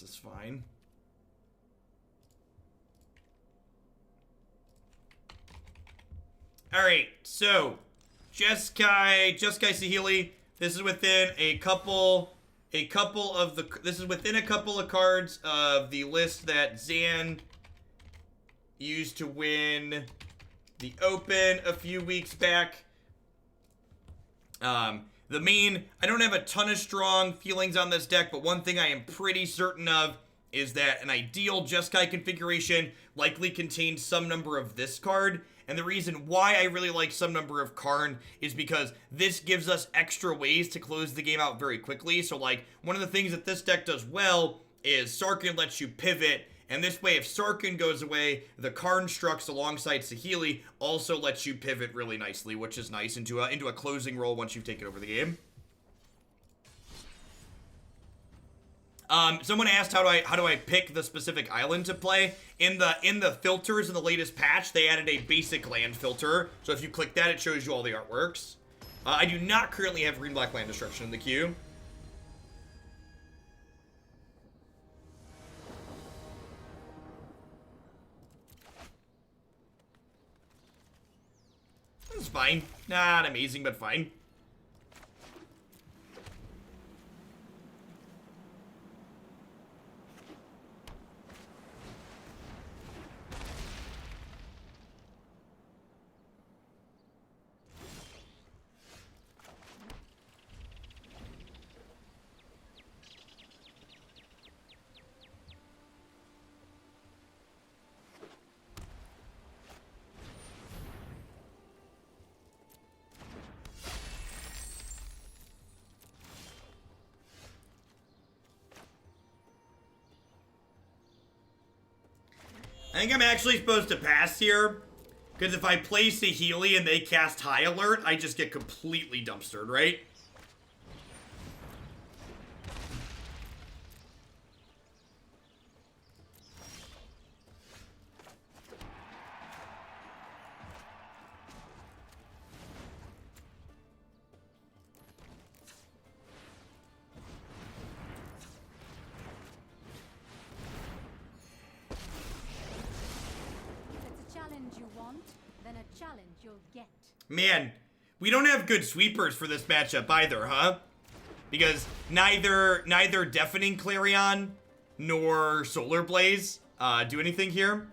This is fine. Alright, so Jeskai Saheeli. This is within a couple of cards of the list that Zan used to win the Open a few weeks back. I don't have a ton of strong feelings on this deck, but one thing I am pretty certain of is that an ideal Jeskai configuration likely contains some number of this card. And the reason why I really like some number of Karn is because this gives us extra ways to close the game out very quickly. So, like, one of the things that this deck does well is Sarkhan lets you pivot. And this way, if Sarkhan goes away, the Karn Structs alongside Saheeli also lets you pivot really nicely, which is nice into a closing role once you've taken over the game. Someone asked how do I pick the specific island to play. In the filters in the latest patch, they added a basic land filter. So if you click that, it shows you all the artworks. I do not currently have green-black land destruction in the queue. It's fine. Not amazing, but fine. I think I'm actually supposed to pass here, because if I play Saheeli and they cast High Alert, I just get completely dumpstered, right? Man, we don't have good sweepers for this matchup either, huh? Because neither Deafening Clarion nor Solar Blaze do anything here.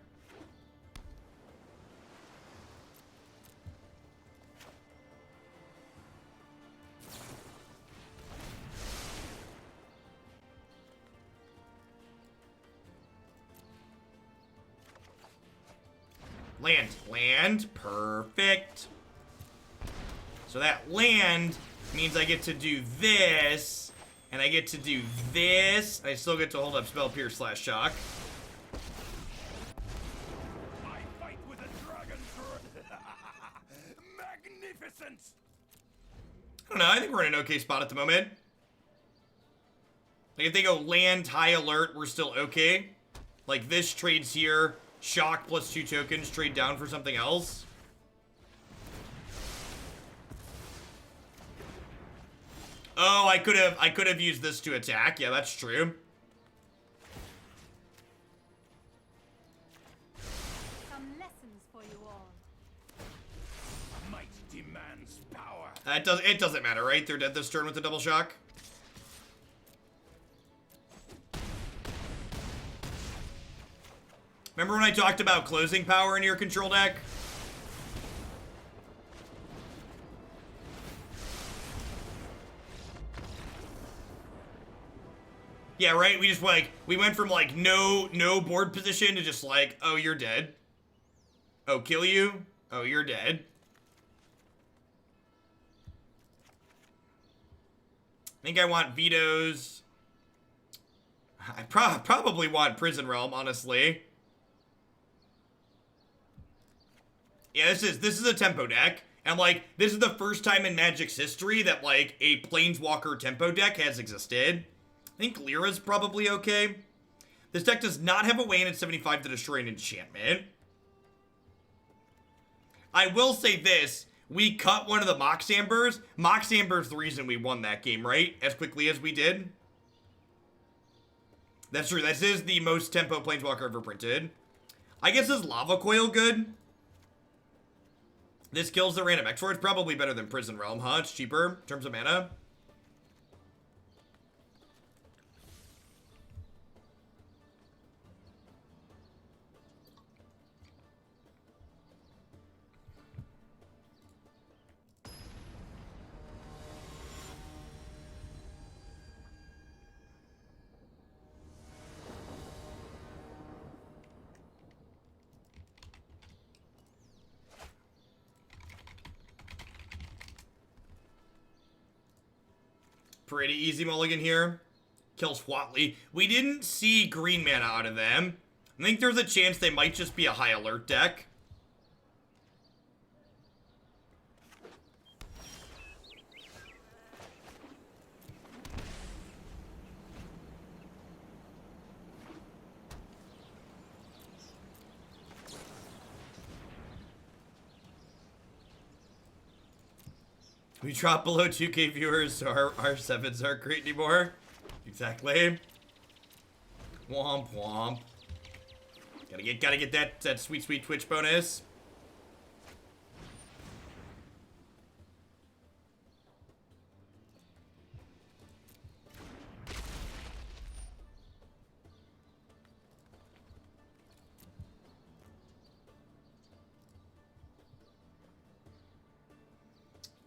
Land, perfect. So that land means I get to do this, and I get to do this. I still get to hold up Spell Pierce / Shock. I fight with a dragon. Magnificent. I don't know, I think we're in an okay spot at the moment. Like, if they go land, High Alert, we're still okay. Like, this trades here. Shock plus 2 tokens, trade down for something else. Oh, I could have used this to attack. Yeah, that's true. Some lessons for you all. Might demands power. It doesn't matter, right? They're dead this turn with the double shock. Remember when I talked about closing power in your control deck? Yeah, right? We went from like no board position to just like, oh, you're dead. Oh, kill you? Oh, you're dead. I think I want vetoes. I probably want Prison Realm, honestly. Yeah, this is a tempo deck. And like, this is the first time in Magic's history that like a Planeswalker tempo deck has existed. I think Lyra's probably okay. This deck does not have a way in at 75 to destroy an enchantment. I will say this. We cut one of the Mox Ambers. Mox Amber's the reason we won that game, right? As quickly as we did. That's true. This is the most tempo Planeswalker ever printed. I guess is Lava Coil good? This kills the random X-Force. Probably better than Prison Realm, huh? It's cheaper in terms of mana. Pretty easy mulligan here. Kills Watley. We didn't see green mana out of them. I think there's a chance they might just be a high alert deck. We drop below 2K viewers, so our 7s aren't great anymore. Exactly. Womp womp. Gotta get that sweet Twitch bonus.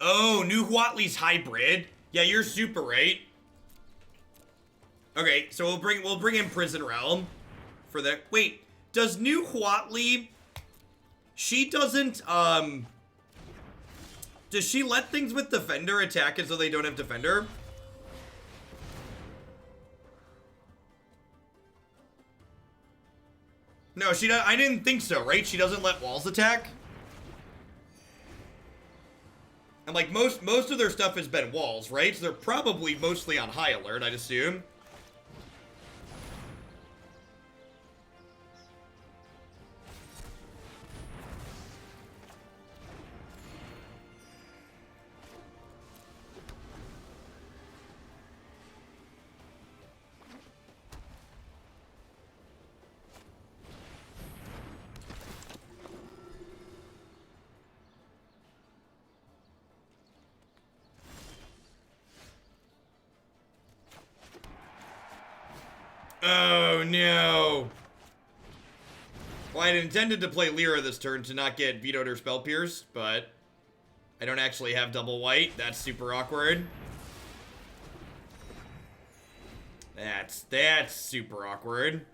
Oh, new Huatley's hybrid. Yeah, you're super right. Okay, so we'll bring in Prison Realm for that. Wait, does new Huatley? She doesn't does she let things with Defender attack as though they don't have Defender? No, she does. I didn't think so, right? She doesn't let walls attack. And like most of their stuff has been walls, right? So they're probably mostly on high alert, I'd assume. Oh, no. Well, I had intended to play Lyra this turn to not get vetoed or spell pierced, but I don't actually have double white. That's super awkward. That's super awkward.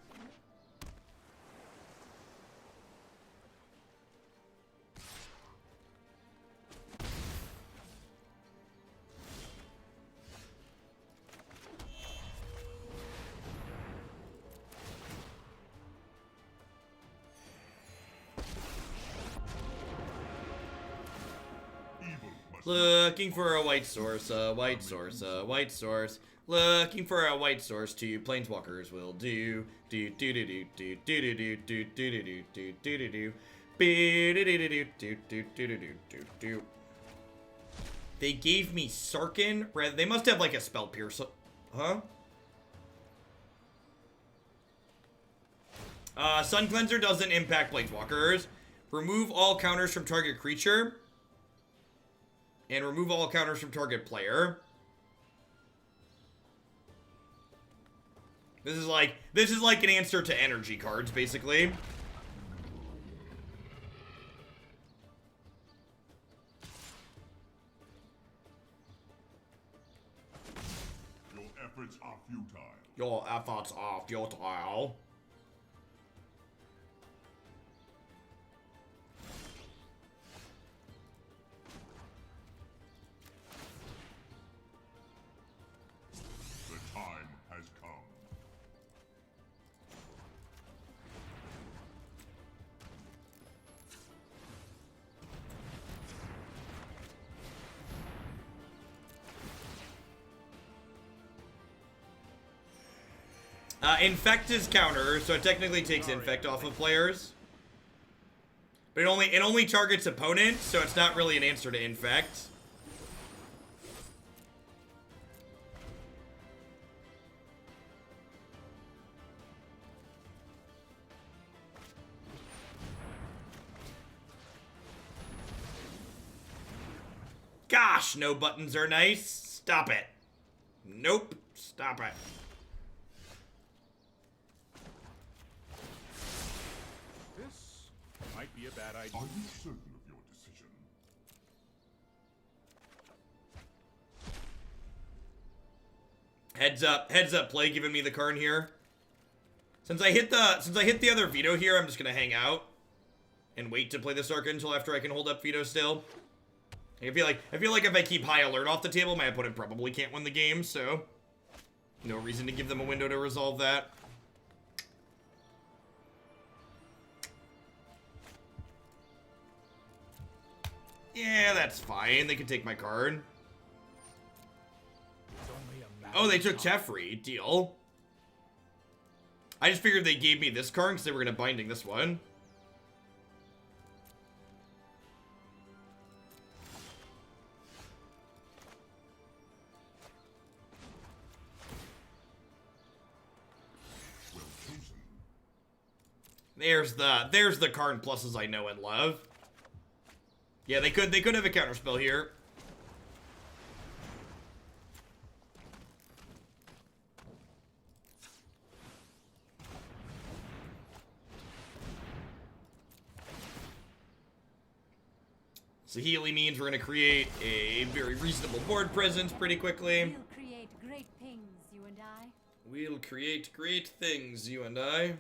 Looking for a white source, a white source, a white source. Looking for a white source. Two planeswalkers will do. Do do do do do do do do do do do do do do. They gave me Sarkhan. They must have like a spell pierce. Huh? Sun Cleanser doesn't impact planeswalkers. Remove all counters from target creature. And remove all counters from target player. This is like an answer to energy cards, basically. Your efforts are futile. Your efforts are futile. Infect is counter, so it technically takes Infect off of players. But it only targets opponents, so it's not really an answer to Infect. gosh, no buttons are nice. Stop it. Nope. Stop it. This might be a bad idea. Are you certain of your decision? Heads up, play giving me the Karn here. Since I hit the other Veto here, I'm just gonna hang out and wait to play the Sarkhan until after I can hold up Veto still. I feel like if I keep high alert off the table, my opponent probably can't win the game, so no reason to give them a window to resolve that. Yeah, that's fine. They can take my card. Oh, they took Teferi. Deal. I just figured they gave me this card because they were going to binding this one. Well chosen. There's the Karn pluses I know and love. Yeah, they could have a counterspell here. Saheeli means we're gonna create a very reasonable board presence pretty quickly. We'll create great things, you and I. We'll create great things, you and I.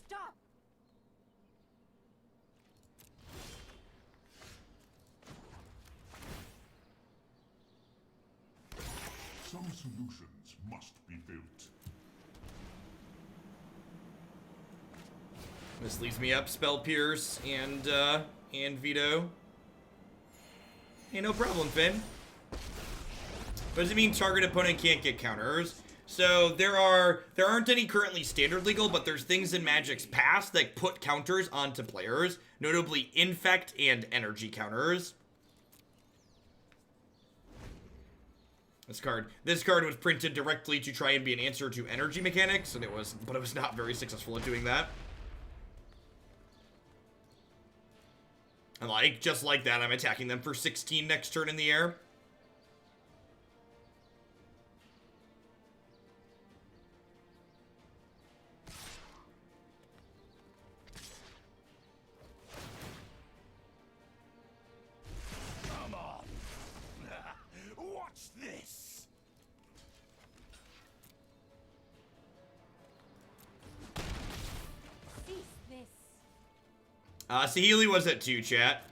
Stop! Some solutions must be built. This leaves me up Spell Pierce and Veto. Hey, no problem, Finn. But does it mean target opponent can't get counters? So there aren't any currently standard legal, but there's things in Magic's past that put counters onto players, notably infect and energy counters. This card was printed directly to try and be an answer to energy mechanics, and it was not very successful at doing that. And just like that, I'm attacking them for 16 next turn in the air. Come on. Watch this. Cease this. Saheeli was at 2, chat.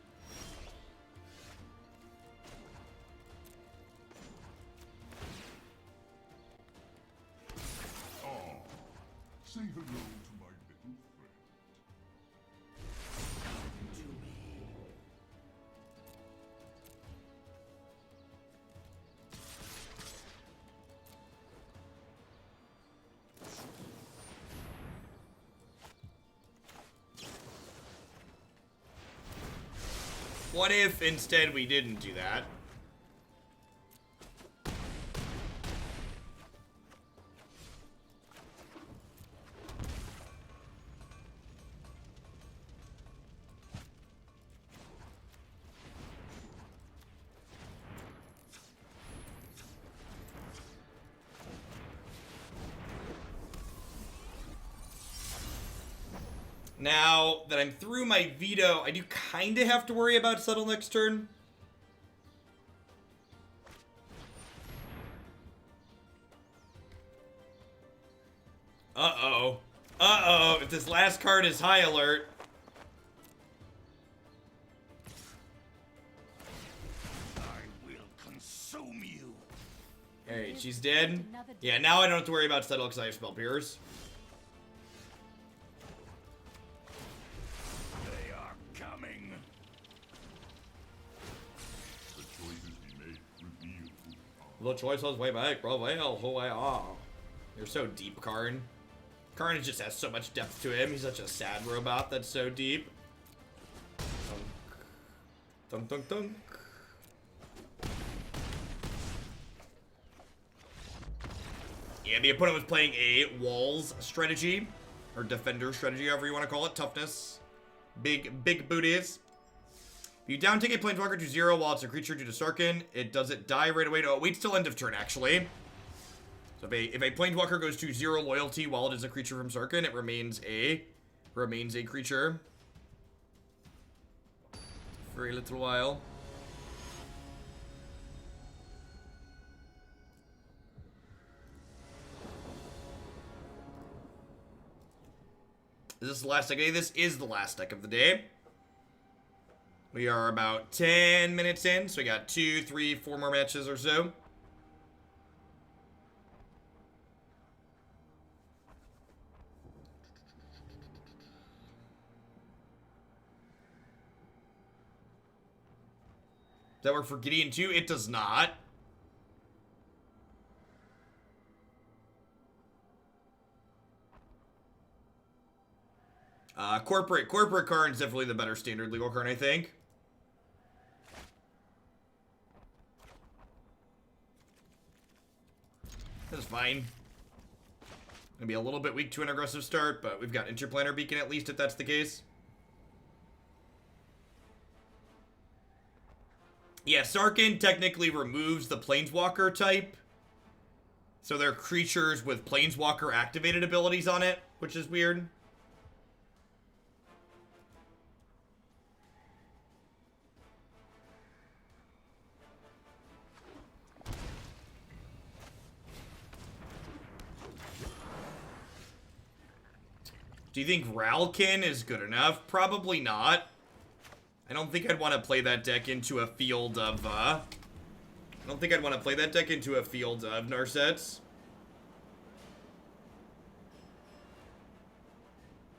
Say hello to my little friend. What if instead we didn't do that? Now that I'm through my Veto, I do kind of have to worry about Settle next turn. Uh-oh. Uh-oh. If this last card is high alert. I will consume you. Alright, she's dead. Yeah, now I don't have to worry about Settle because I have Spell Pierce. They are coming. The choices he made The choices we make reveal who we are. You're so deep, Karn. Karn just has so much depth to him. He's such a sad robot that's so deep. Dunk, dunk, dunk. Yeah, the opponent was playing a walls strategy, or defender strategy, however you want to call it. Toughness. Big booties. If you down take a planeswalker to 0 while it's a creature due to Sarkhan, does it die right away? No, it waits till end of turn, actually. So if a planeswalker goes to 0 loyalty while it is a creature from Sarkhan, it remains a creature for a little while. Is this the last deck of the day? This is the last deck of the day. We are about 10 minutes in, so we got 2, 3, 4 more matches or so. Does that work for Gideon too? It does not. Corporate Karn is definitely the better standard legal Karn, I think. That's fine. Gonna be a little bit weak to an aggressive start, but we've got Interplanar Beacon at least if that's the case. Yeah, Sarkhan technically removes the Planeswalker type. So they're creatures with Planeswalker activated abilities on it, which is weird. Do you think Ralkin is good enough? Probably not. I don't think I'd want to play that deck into a field of, I don't think I'd want to play that deck into a field of Narsets.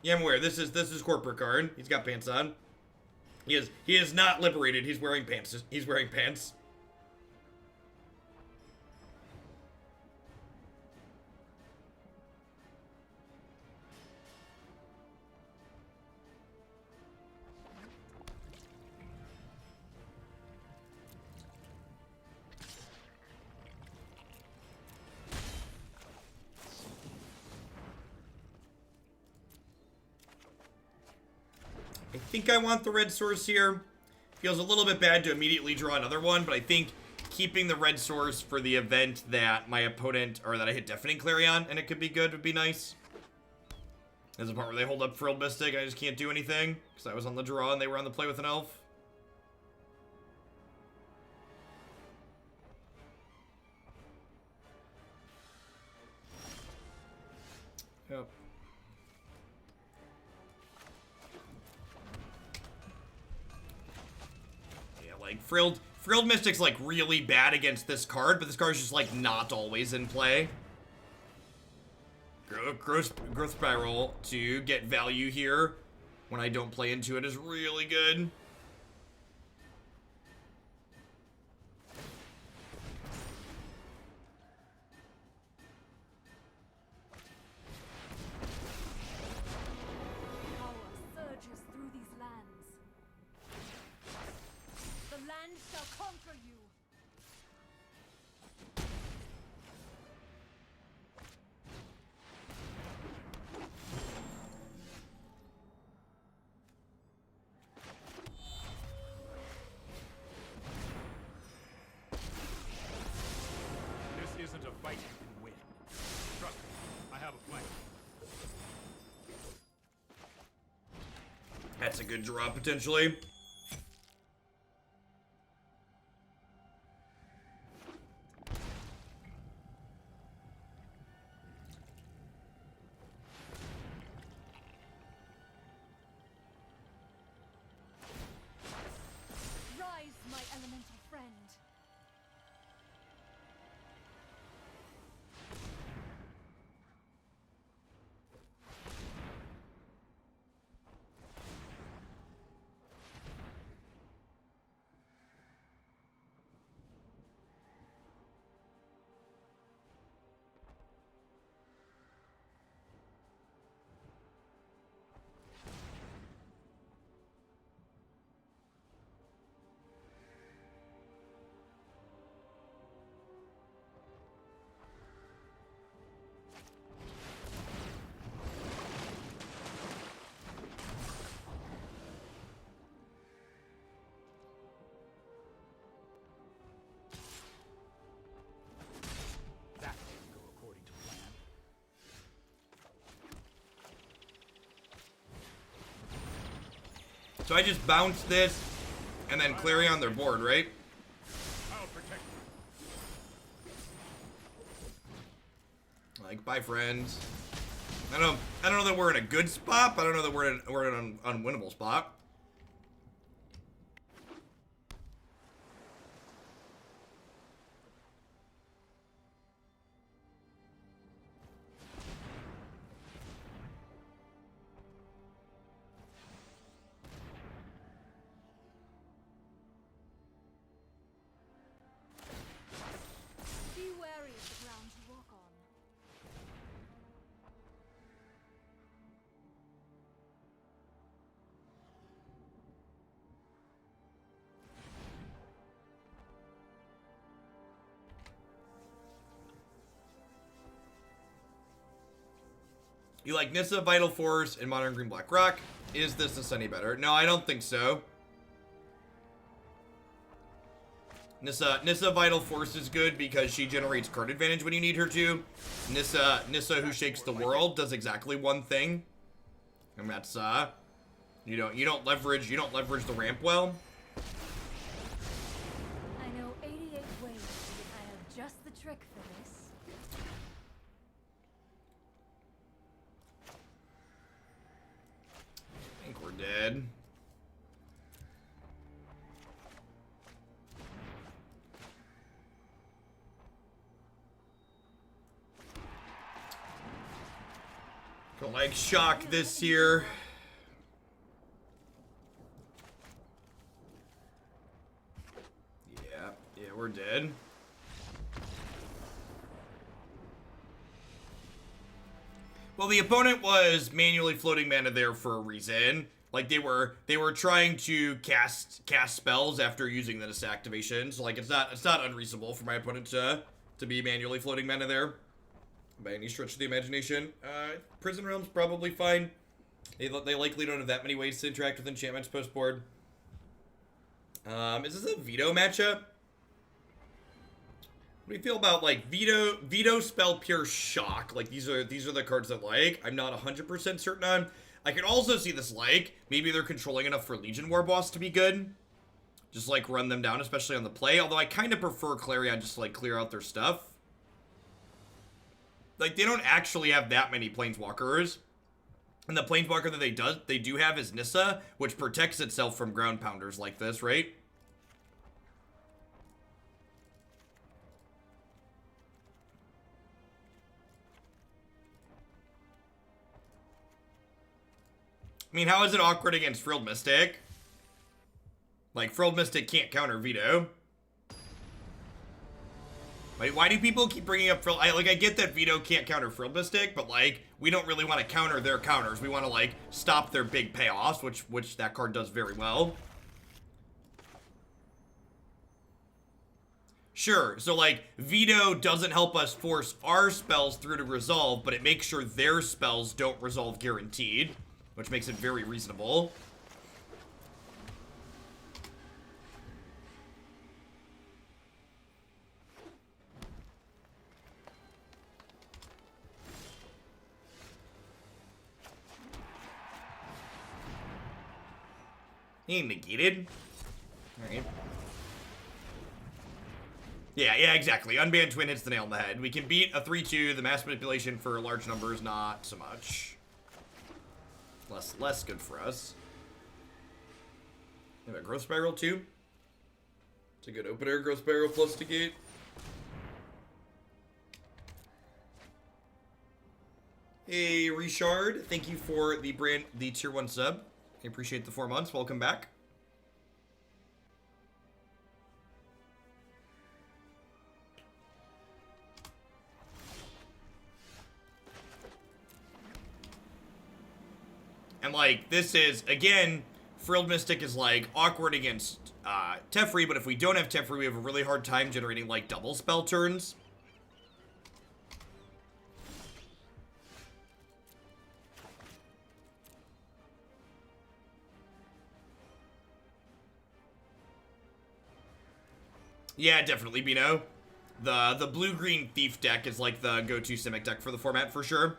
Yeah, I'm aware. This is corporate Karn. He's got pants on. He is not liberated. He's wearing pants. He's wearing pants. I think I want the red source here. Feels a little bit bad to immediately draw another one, but I think keeping the red source for the event that my opponent, or that I hit Deafening Clarion, and it could be good, would be nice. There's a part where they hold up Frilled Mystic, and I just can't do anything, because I was on the draw and they were on the play with an elf. Yep. Like, Frilled Mystic's, like, really bad against this card, but this card's just, like, not always in play. Growth Spiral to get value here when I don't play into it is really good. That's a good draw, potentially. Rise, my elemental friend. So I just bounce this and then Clarion their board, right? I'll protect you. Like, bye friends. I don't know that we're in a good spot, but I don't know that we're in an unwinnable spot. Be wary of the ground you walk on. You like Nissa, Vital Force, and Modern Green Black Rock. Is this any better? No, I don't think so. Nissa Vital Force is good because she generates card advantage when you need her to. Nissa Who Shakes the World does exactly one thing. And that's you don't leverage the ramp well. I know 88 ways. I have just the trick for this. I think we're dead. Don't like shock this year. Yeah, we're dead. Well, the opponent was manually floating mana there for a reason. Like they were trying to cast spells after using the Nissa activation. So like it's not unreasonable for my opponent to be manually floating mana there by any stretch of the imagination. Prison Realm's probably fine. They likely don't have that many ways to interact with enchantments post board. Is this a Veto matchup? What do you feel about like Veto, Spell, Pure Shock? Like these are the cards that like I'm not 100% certain on. I could also see this like maybe they're controlling enough for Legion Warboss to be good. Just like run them down, especially on the play. Although I kind of prefer Clarion just to like clear out their stuff. Like they don't actually have that many planeswalkers. And the planeswalker that they do have is Nissa, which protects itself from ground pounders like this, right? I mean, how is it awkward against Frilled Mystic? Like, Frilled Mystic can't counter Veto. Like, why do people keep bringing up Frilled? I get that Veto can't counter Frilled Mystic, but, like, we don't really want to counter their counters. We want to, like, stop their big payoffs, which that card does very well. Sure, so, like, Veto doesn't help us force our spells through to resolve, but it makes sure their spells don't resolve guaranteed. Which makes it very reasonable. He ain't negated. Alright. Yeah, exactly. Unbanned Twin hits the nail on the head. We can beat a 3-2. The mass manipulation for large numbers, not so much. Less good for us. We have a Growth Spiral too. It's a good opener. Growth Spiral plus to gate. Hey Richard, thank you for the tier 1 sub. I appreciate the 4 months. Welcome back. And, like, this is, again, Frilled Mystic is, like, awkward against Teferi, but if we don't have Teferi, we have a really hard time generating, like, double spell turns. Yeah, definitely, Bino. The blue-green Thief deck is, like, the go-to Simic deck for the format, for sure.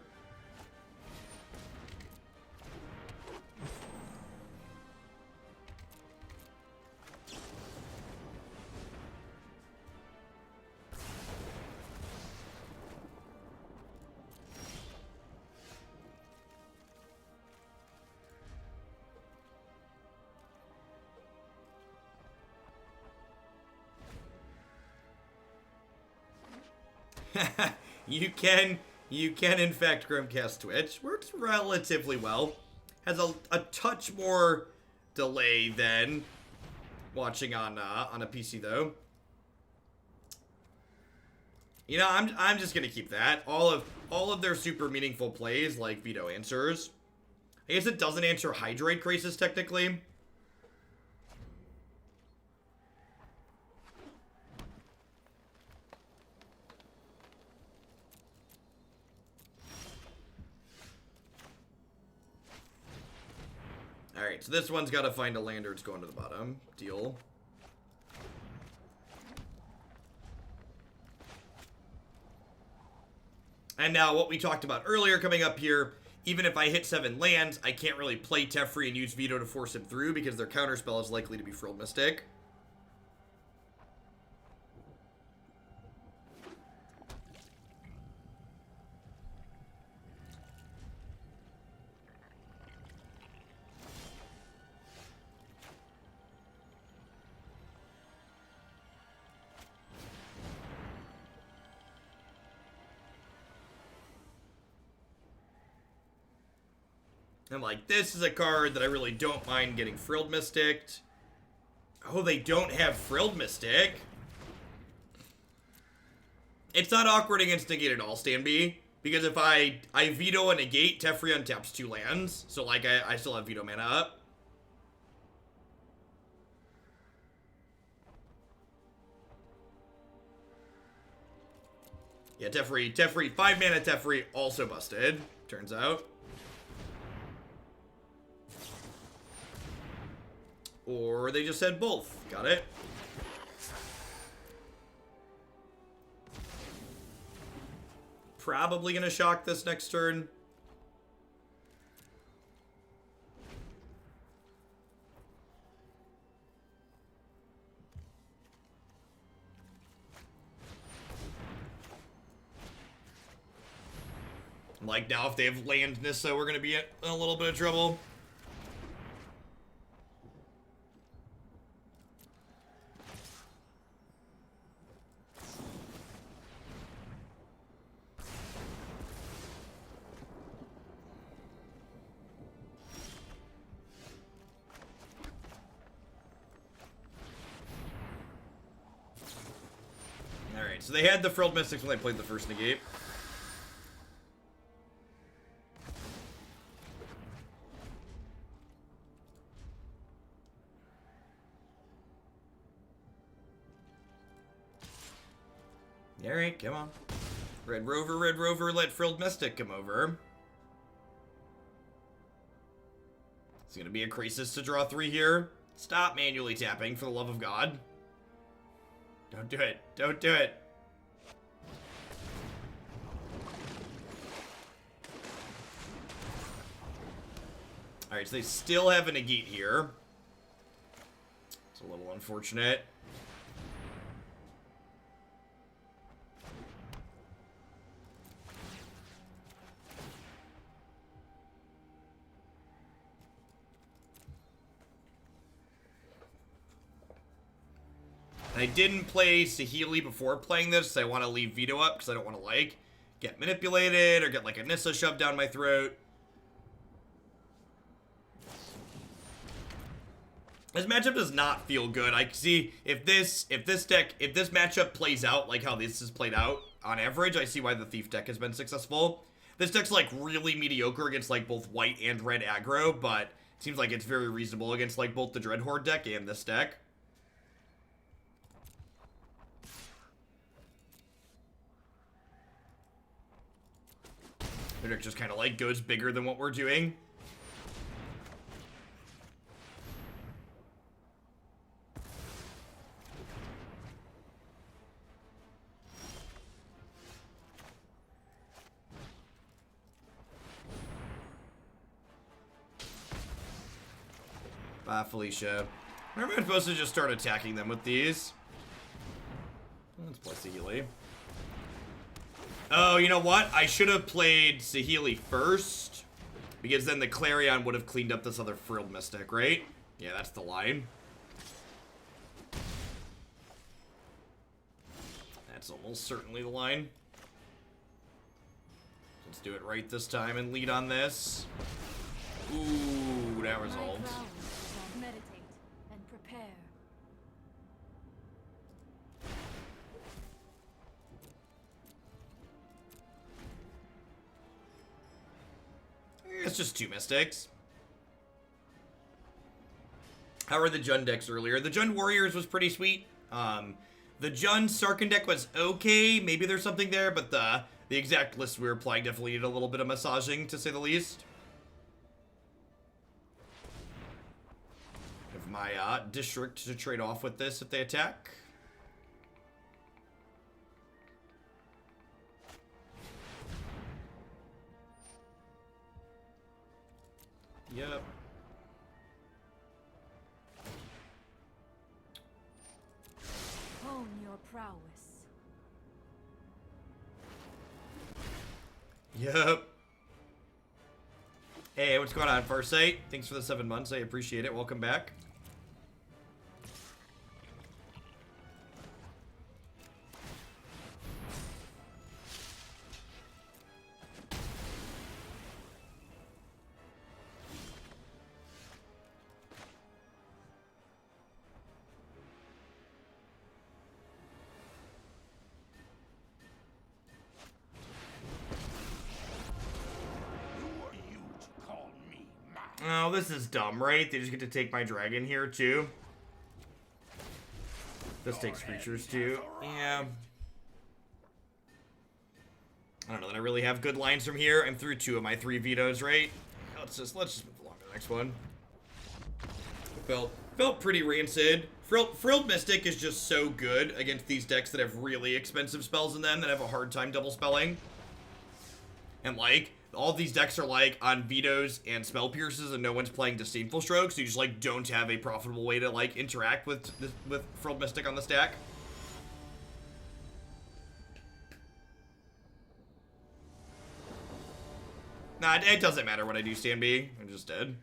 You can in fact Chromecast Twitch. Works relatively well. Has a touch more delay than watching on a PC though. You know, I'm just gonna keep that. All of their super meaningful plays like Veto answers. I guess it doesn't answer Hydroid Crisis technically. Alright, so this one's got to find a lander. It's going to the bottom. Deal. And now what we talked about earlier coming up here, even if I hit 7 lands, I can't really play Teferi and use Veto to force him through because their counterspell is likely to be Frilled Mystic. And like, this is a card that I really don't mind getting Frilled Mystic. Oh, they don't have Frilled Mystic. It's not awkward against negate at all, Stan B. Because if I veto a negate, Teferi untaps 2 lands. So like, I still have veto mana up. Yeah, Teferi, 5 mana Teferi also busted, turns out. Or they just said both. Got it. Probably gonna shock this next turn. Like now if they have land Nissa, we're gonna be in a little bit of trouble. So they had the Frilled Mystics when they played the first negate. Alright, come on. Red Rover, let Frilled Mystic come over. It's gonna be a crisis to draw 3 here. Stop manually tapping, for the love of God. Don't do it. Don't do it. Alright, so they still have a negate here. It's a little unfortunate. I didn't play Saheeli before playing this, so I want to leave Veto up because I don't want to, like, get manipulated or get, like, a Nissa shoved down my throat. This matchup does not feel good. I can see if this matchup plays out like how this has played out on average, I see why the Thief deck has been successful. This deck's like really mediocre against like both white and red aggro, but it seems like it's very reasonable against like both the Dreadhorde deck and this deck. Their deck just kind of like goes bigger than what we're doing. Bye, Felicia. Remember, I'm supposed to just start attacking them with these. Let's play Saheeli. Oh, you know what? I should have played Saheeli first, because then the Clarion would have cleaned up this other Frilled Mystic, right? Yeah, that's the line. That's almost certainly the line. Let's do it right this time and lead on this. Ooh, that resolved. Meditate and prepare. It's just 2 Mystics. How were the Jund decks earlier? The Jund Warriors was pretty sweet. The Jund Sarkhan deck was okay. Maybe there's something there, but the exact list we were playing definitely needed a little bit of massaging, to say the least. Have my district to trade off with this if they attack. Yep. Hone your prowess. Yep. Hey, what's going on, Farsight? Thanks for the 7 months. I appreciate it. Welcome back. Oh, this is dumb, right? They just get to take my dragon here, too. This takes creatures, too. Yeah. I don't know that I really have good lines from here. I'm through 2 of my 3 vetoes, right? Let's just move along to the next one. Felt pretty rancid. Frilled Mystic is just so good against these decks that have really expensive spells in them that have a hard time double spelling. And, like, all these decks are like on vetoes and spell pierces, and no one's playing Disdainful Stroke, so you just like don't have a profitable way to like interact with Frilled Mystic on the stack. Nah, it doesn't matter what I do, Stan B. I'm just dead.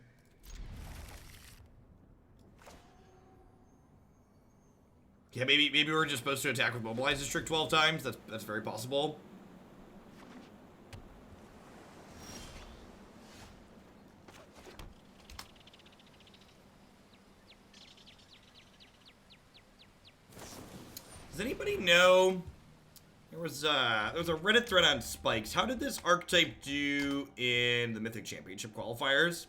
Yeah, maybe we're just supposed to attack with Mobilized District 12 times. That's very possible. Does anybody know? There was a Reddit thread on spikes. How did this archetype do in the Mythic Championship qualifiers?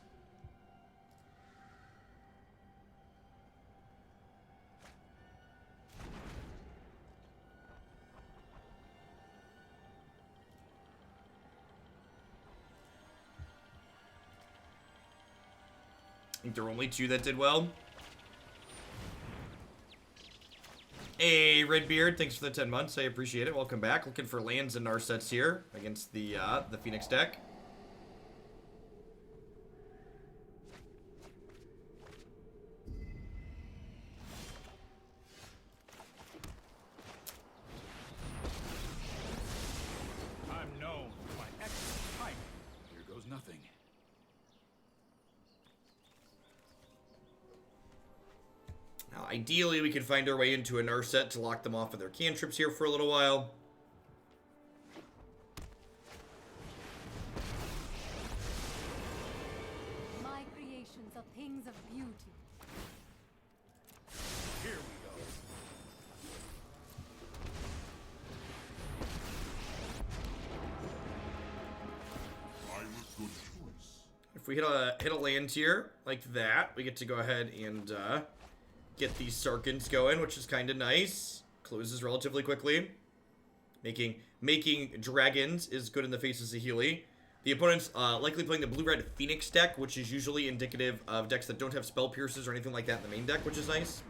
I think there were only 2 that did well. Hey, Redbeard, thanks for the 10 months. I appreciate it. Welcome back. Looking for lands and Narsets here against the Phoenix deck. I'm known for my excellent type. Here goes nothing. Now, ideally, we could find our way into a Narset to lock them off of their cantrips here for a little while. My creations are things of beauty. Here we go. I was good choice. If we hit a land here like that, we get to go ahead and get these Sarkhans going, which is kind of nice. Closes relatively quickly. Making dragons is good in the face of Saheeli. The opponent's likely playing the blue-red Phoenix deck, which is usually indicative of decks that don't have spell pierces or anything like that in the main deck, which is nice.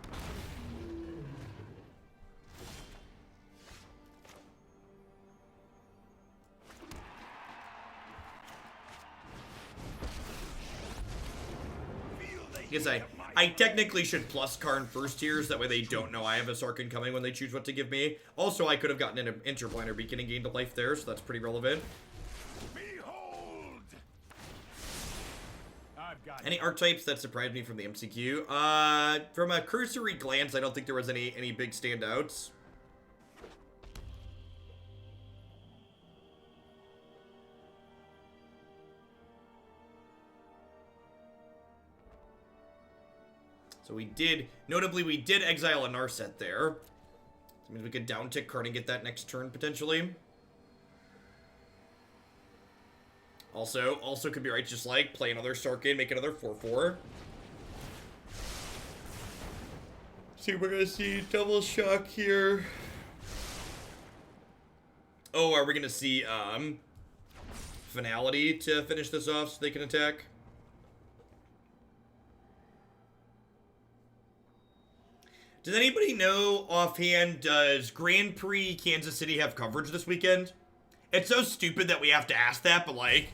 Because I technically should plus Karn first tiers, that way they don't know I have a Sarkhan coming when they choose what to give me. Also, I could have gotten an Interplanar Beacon and gained a life there, so that's pretty relevant. Behold! I've got Any archetypes that surprised me from the MCQ? From a cursory glance, I don't think there was any big standouts. So we did, notably, we did exile a Narset there. So means we could downtick Karn and get that next turn, potentially. Also could be right, just like, play another Sarkhan, make another 4/4. See, we're gonna see double shock here. Oh, are we gonna see, Finality to finish this off so they can attack? Does anybody know offhand, does Grand Prix Kansas City have coverage this weekend? It's so stupid that we have to ask that, but like,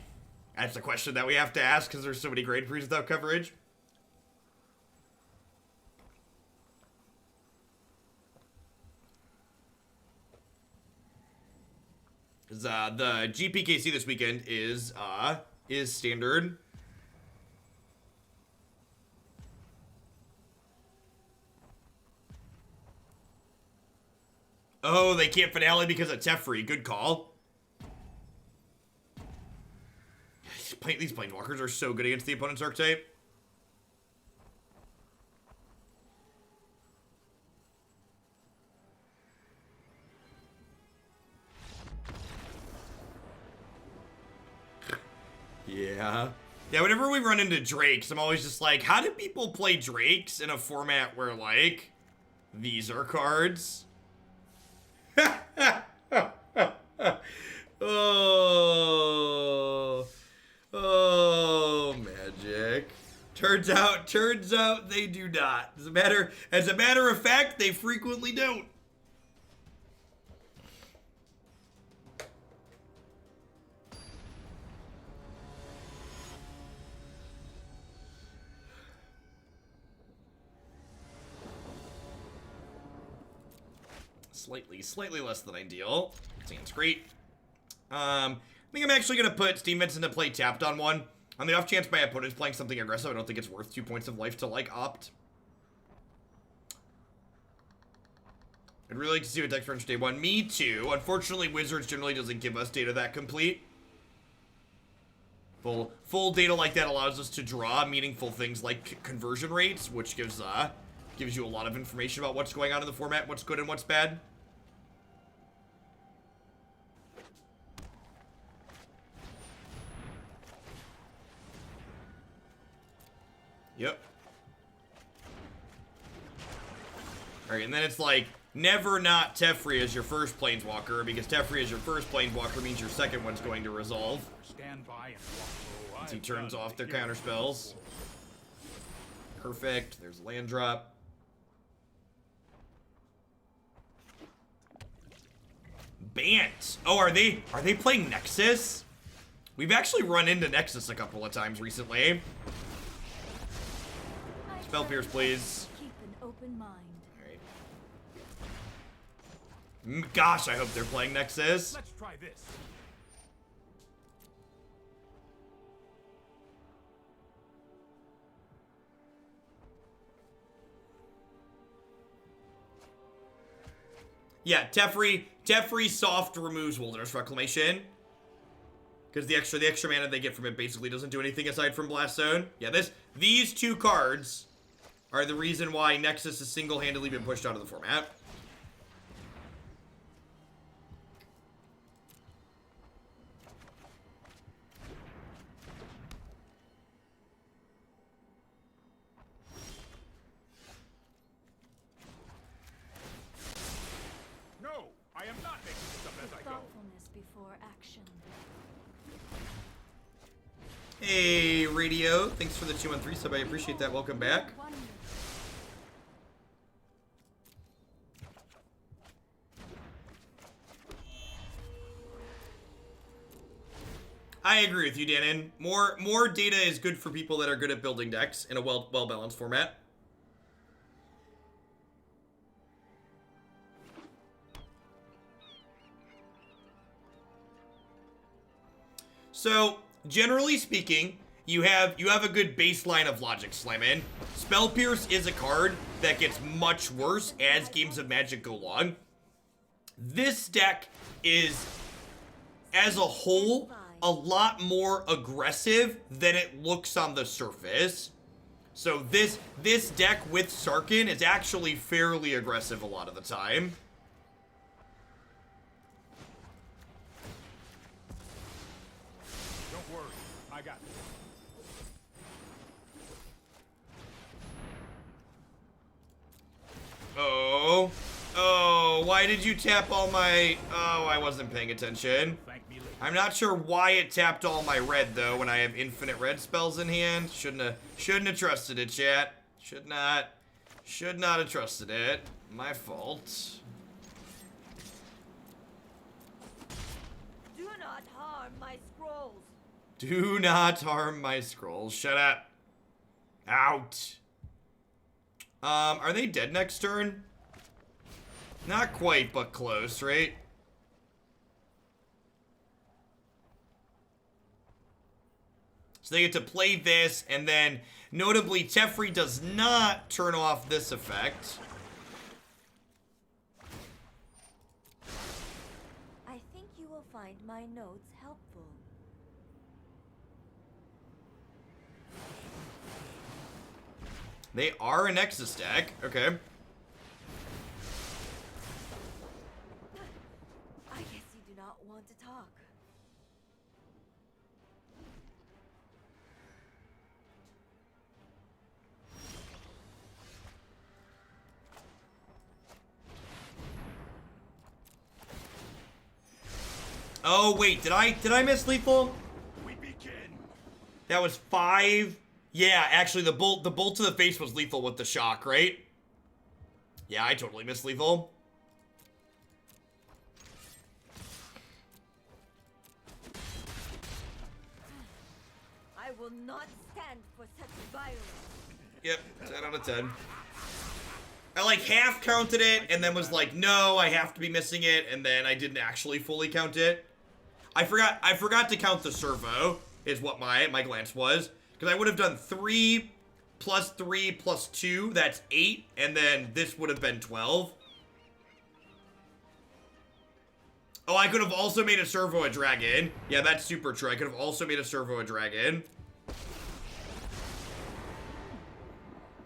that's a question that we have to ask because there's so many Grand Prix without coverage. The GPKC this weekend is standard. Oh, they can't finale because of Teferi. Good call. These Planeswalkers are so good against the opponent's archetype. Yeah. Yeah, whenever we run into Drakes, I'm always just like, how do people play Drakes in a format where, like, these are cards? Oh, magic. Turns out they do not. As a matter of fact, they frequently don't. Slightly less than ideal. Seems great. I think I'm actually gonna put Steam Vents into play tapped on one. On the off chance my opponent's playing something aggressive, I don't think it's worth 2 points of life to, like, opt. I'd really like to see what deck runs day one. Me too. Unfortunately, Wizards generally doesn't give us data that complete. Full data like that allows us to draw meaningful things like conversion rates, which gives you a lot of information about what's going on in the format, what's good and what's bad. Yep. Alright, and then it's like, never not Teferi as your first Planeswalker, because Teferi as your first Planeswalker means your second one's going to resolve. Stand by and watch. Once he turns off their counter spells. Perfect. There's land drop. Bant. Oh, are they playing Nexus? We've actually run into Nexus a couple of times recently. Spell Pierce, please. Keep an open mind. Alright. Gosh, I hope they're playing Nexus. Let's try this. Yeah, Teferi soft removes Wilderness Reclamation. Because the extra mana they get from it basically doesn't do anything aside from Blast Zone. Yeah, these two cards are the reason why Nexus has single-handedly been pushed out of the format. No, I am not making this up as I go. Thoughtfulness before action. Hey, Radio. Thanks for the 213 sub. I appreciate that. Welcome back. I agree with you, Danon. More data is good for people that are good at building decks in a well-balanced format. So, generally speaking, you have a good baseline of logic, Slimin. Spell Pierce is a card that gets much worse as games of Magic go along. This deck is, as a whole, a lot more aggressive than it looks on the surface. So this deck with Sarkhan is actually fairly aggressive a lot of the time. Don't worry, I got this. Oh, why did you tap all my... Oh, I wasn't paying attention. Thank me later. I'm not sure why it tapped all my red, though, when I have infinite red spells in hand. Shouldn't have trusted it, chat. Should not have trusted it. My fault. Do not harm my scrolls. Do not harm my scrolls. Shut up. Out. Are they dead next turn? Not quite, but close, right? So they get to play this, and then, notably, Teferi does not turn off this effect. I think you will find my notes helpful. They are a Nexus deck. Okay. I guess you do not want to talk. Oh, wait, did I miss lethal? We begin. That was 5. Yeah, actually, the bolt to the face was lethal with the shock, right? Yeah, I totally missed lethal. I will not stand for such violence. Yep, 10 out of 10. I like half counted it and then was like, no, I have to be missing it, and then I didn't actually fully count it. I forgot to count the servo, is what my glance was. Because I would have done 3 plus 3 plus 2, that's 8, and then this would have been 12. Oh, I could have also made a servo a dragon. Yeah, that's super true. I could have also made a servo a dragon.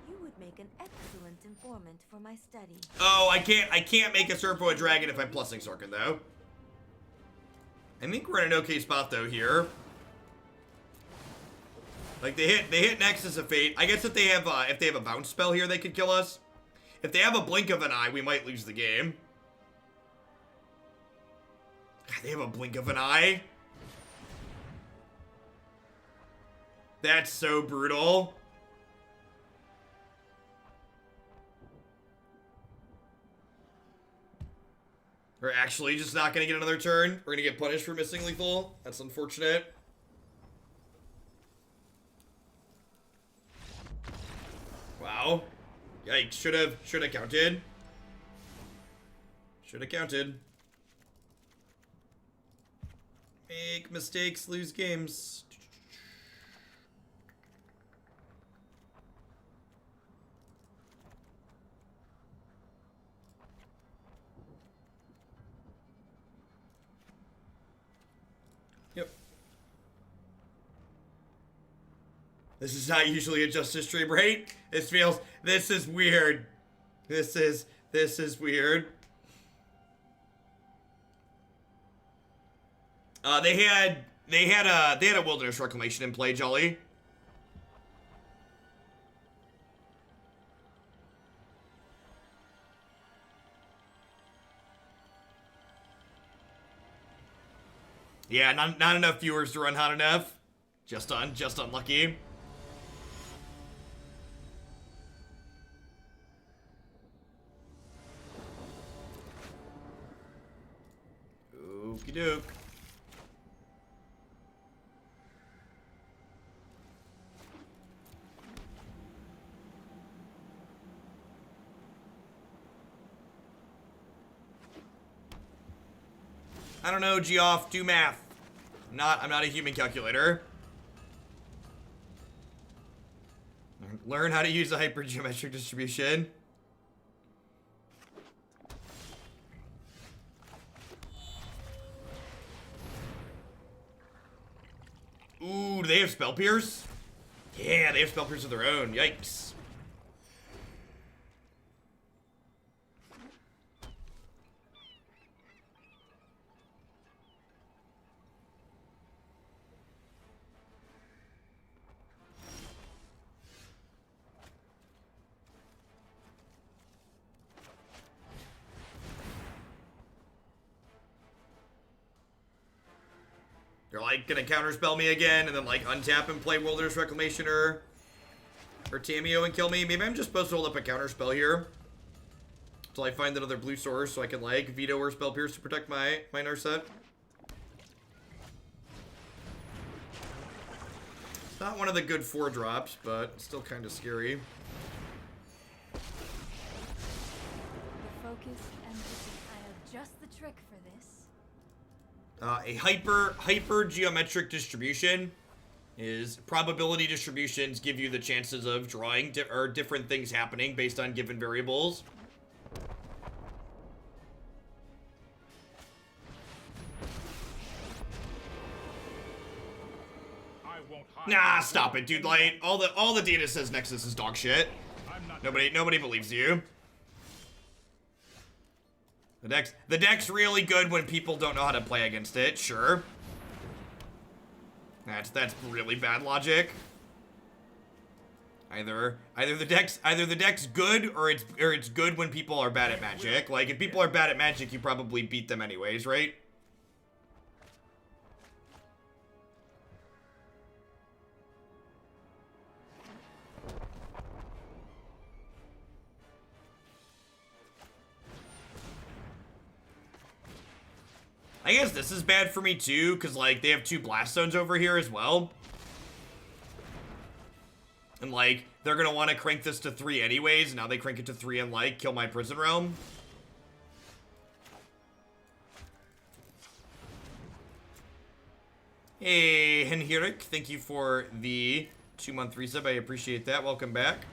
You would make an excellent informant for my study. Oh, I can't make a servo a dragon if I'm plussing Sarkhan, though. I think we're in an okay spot, though, here. Like, they hit Nexus of Fate. I guess if they have a bounce spell here, they could kill us. If they have a blink of an eye, we might lose the game. God, they have a blink of an eye. That's so brutal. We're actually just not gonna get another turn. We're gonna get punished for missing lethal. That's unfortunate. Wow. Yikes. Should have counted. Should have counted. Make mistakes, lose games. Yep. This is not usually a Justice stream, right? This is weird. This is weird. They had a Wilderness Reclamation in play, Jolly. Yeah, not enough viewers to run hot enough. Just unlucky. Okie doke. I don't know, Geoff, do math. I'm not a human calculator. Learn how to use a hypergeometric distribution. Ooh, do they have Spell Pierce? Yeah, they have spell pierce of their own. Yikes. They're like gonna counterspell me again and then like untap and play Wilderness Reclamation or Tameo and kill me. Maybe I'm just supposed to hold up a counterspell here until I find another blue source so I can like veto or spell pierce to protect my Narset. It's not one of the good 4 drops, but still kind of scary. The focus and vision. I have just the trick for this. A hyper geometric distribution is probability distributions give you the chances of drawing different things happening based on given variables. I won't hide. Nah, stop it, dude. Like all the data says Nexus is dog shit. I'm not Nobody believes you. The deck's really good when people don't know how to play against it, sure. That's really bad logic. Either the deck's good or it's good when people are bad at Magic. Like if people are bad at Magic, you probably beat them anyways, right? I guess this is bad for me too, because like they have 2 blast zones over here as well. And like they're gonna want to crank this to 3 anyways. Now they crank it to 3 and like kill my prison realm. Hey Henhirik, thank you for the 2-month resub. I appreciate that. Welcome back.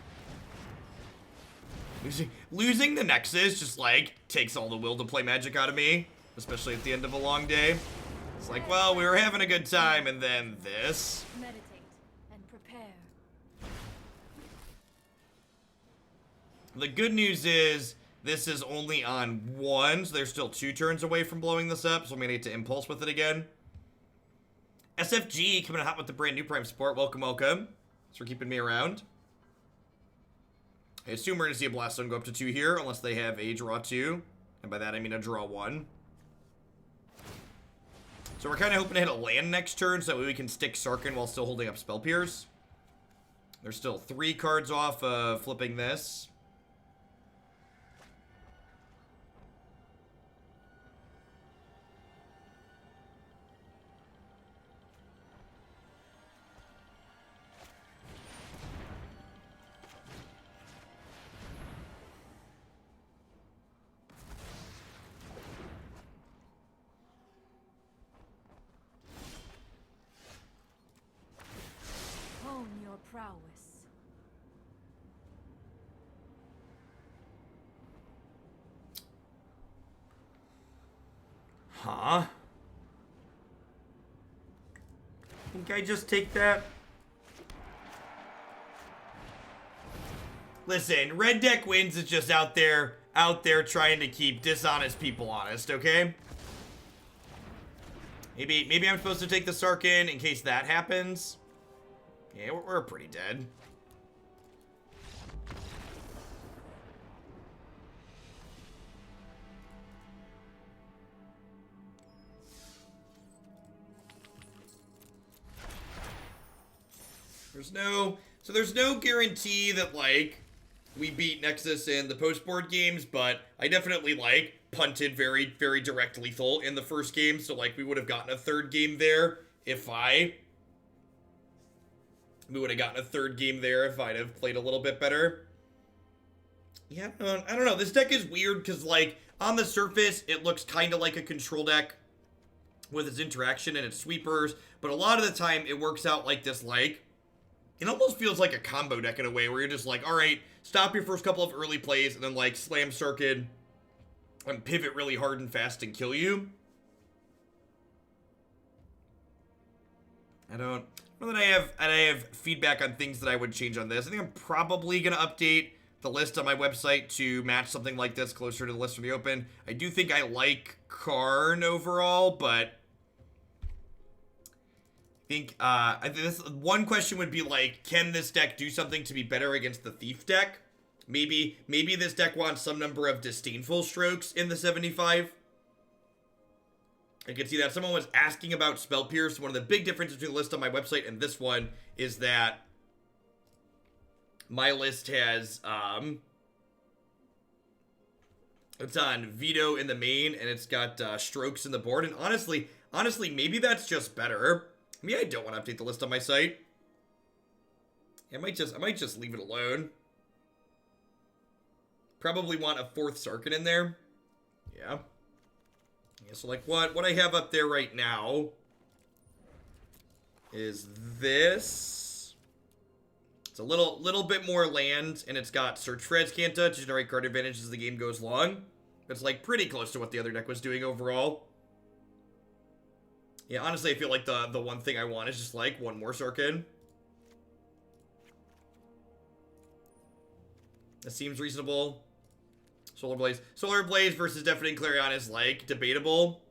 Losing the Nexus just like takes all the will to play Magic out of me. Especially at the end of a long day. It's like, well, we were having a good time, and then this. Meditate and prepare. The good news is, this is only on 1, so they're still 2 turns away from blowing this up, so I'm gonna need to impulse with it again. SFG coming hot with the brand new Prime support. Welcome, welcome. Thanks for keeping me around. I assume we're gonna see a Blast Zone go up to 2 here, unless they have a draw 2. And by that I mean a draw 1. So we're kind of hoping to hit a land next turn so that way we can stick Sarkhan while still holding up Spell Pierce. There's still 3 cards off of flipping this. Prowess. Huh? Think I just take that? Listen, red deck wins is just out there trying to keep dishonest people honest, okay? Maybe I'm supposed to take the Sarkhan in case that happens. Yeah, we're pretty dead. There's no guarantee that like we beat Nexus in the post-board games, but I definitely like punted very, very direct lethal in the first game, so like we would have gotten a 3rd game there if I'd have played a little bit better. Yeah, I don't know. This deck is weird because, like, on the surface, it looks kind of like a control deck with its interaction and its sweepers, but a lot of the time it works out like this, like, it almost feels like a combo deck in a way where you're just like, all right, stop your first couple of early plays and then, like, slam Sarkhan and pivot really hard and fast and kill you. I don't Well, then I have feedback on things that I would change on this. I think I'm probably gonna update the list on my website to match something like this closer to the list from the open. I do think I like Karn overall, but I think this one question would be like, can this deck do something to be better against the Thief deck? Maybe this deck wants some number of Disdainful Strokes in the 75. I can see that. Someone was asking about Spell Pierce. One of the big differences between the list on my website and this one is that my list has, it's on Veto in the main, and it's got Strokes in the board. And honestly, maybe that's just better. Maybe I don't want to update the list on my site. I might just leave it alone. Probably want a 4th Sarkhan in there. Yeah. Yeah, so like what I have up there right now is this. It's a little bit more land, and it's got Search for Azcanta to generate card advantage as the game goes long. It's like pretty close to what the other deck was doing overall. Yeah, honestly, I feel like the one thing I want is just like one more Sarkhan. That seems reasonable. Solar Blaze versus Deafening Clarion is like debatable.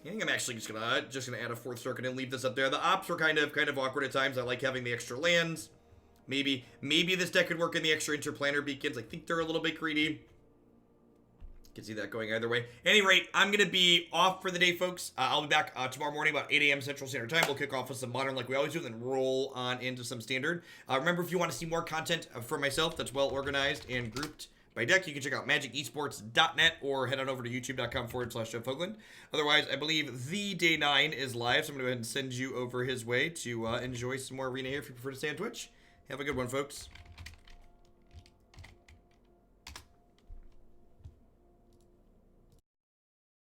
I think I'm actually just gonna add a 4th Sarkhan and leave this up there. The ops were kind of awkward at times. I like having the extra lands. Maybe this deck could work in the extra Interplanar Beacons. I think they're a little bit greedy. Can see that going either way. At any rate, I'm going to be off for the day, folks. I'll be back tomorrow morning about 8 a.m. Central Standard Time. We'll kick off with some Modern like we always do, and then roll on into some Standard. Remember, if you want to see more content from myself that's well organized and grouped by deck, you can check out magicesports.net or head on over to youtube.com/Jeff Hoagland. Otherwise, I believe the Day 9 is live, so I'm going to go ahead and send you over his way to enjoy some more Arena here if you prefer to stay on Twitch. Have a good one, folks.